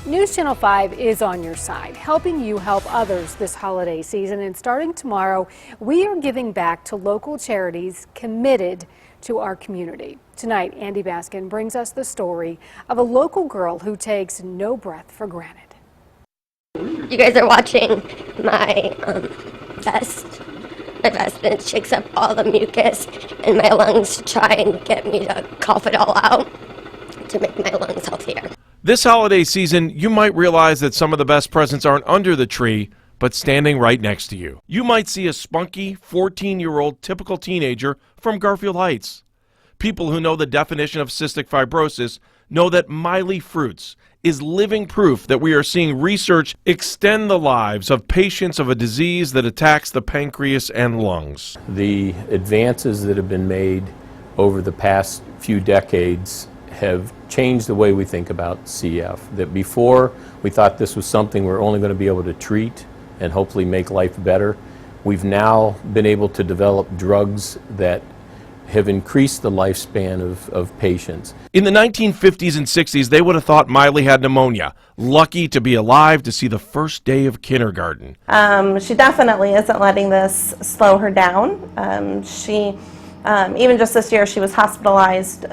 News Channel 5 is on your side, helping you help others this holiday season. And starting tomorrow, we are giving back to local charities committed to our community. Tonight, Andy Baskin brings us the story of a local girl who takes no breath for granted. You guys are watching my vest. My vest, and it shakes up all the mucus in my lungs to try and get me to cough it all out to make my lungs healthier. This holiday season, you might realize that some of the best presents aren't under the tree, but standing right next to you. You might see a spunky 14-year-old typical teenager from Garfield Heights. People who know the definition of cystic fibrosis know that Miley Fruits is living proof that we are seeing research extend the lives of patients of a disease that attacks the pancreas and lungs. The advances that have been made over the past few decades have changed the way we think about CF. That before we thought this was something we're only going to be able to treat and hopefully make life better, we've now been able to develop drugs that have increased the lifespan of patients. In the 1950s and 60s, they would have thought Miley had pneumonia. Lucky to be alive to see the first day of kindergarten. She definitely isn't letting this slow her down. Even just this year, she was hospitalized.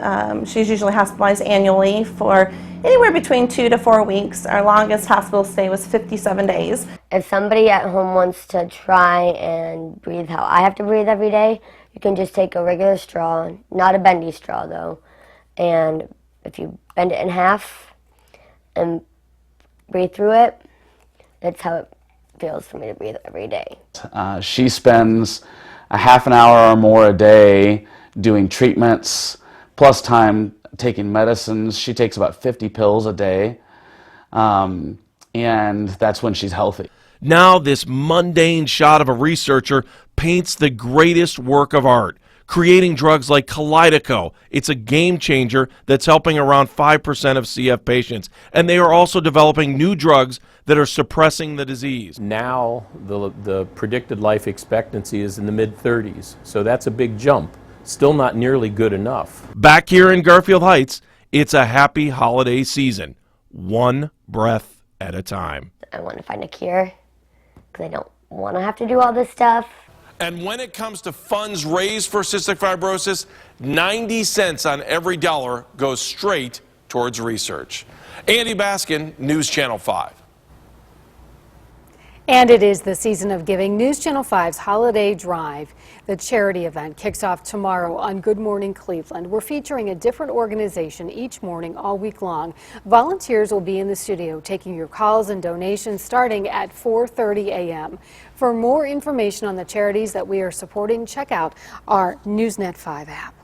She's usually hospitalized annually for anywhere between 2 to 4 weeks. Our longest hospital stay was 57 days. If somebody at home wants to try and breathe how I have to breathe every day, you can just take a regular straw, not a bendy straw though, and if you bend it in half and breathe through it, that's how it feels for me to breathe every day. She spends a half an hour or more a day doing treatments, plus time taking medicines. She takes about 50 pills a day, and that's when she's healthy. Now this mundane shot of a researcher paints the greatest work of art, creating drugs like Kalydeco. It's a game changer that's helping around 5% of CF patients. And they are also developing new drugs that are suppressing the disease. Now the predicted life expectancy is in the mid-30s, so that's a big jump. Still not nearly good enough. Back here in Garfield Heights, it's a happy holiday season, one breath at a time. I want to find a cure because I don't want to have to do all this stuff. And when it comes to funds raised for cystic fibrosis, 90 cents on every dollar goes straight towards research. Andy Baskin, News Channel 5. And it is the season of giving. News Channel 5's Holiday Drive, the charity event, kicks off tomorrow on Good Morning Cleveland. We're featuring a different organization each morning all week long. Volunteers will be in the studio taking your calls and donations starting at 4:30 a.m. For more information on the charities that we are supporting, check out our NewsNet 5 app.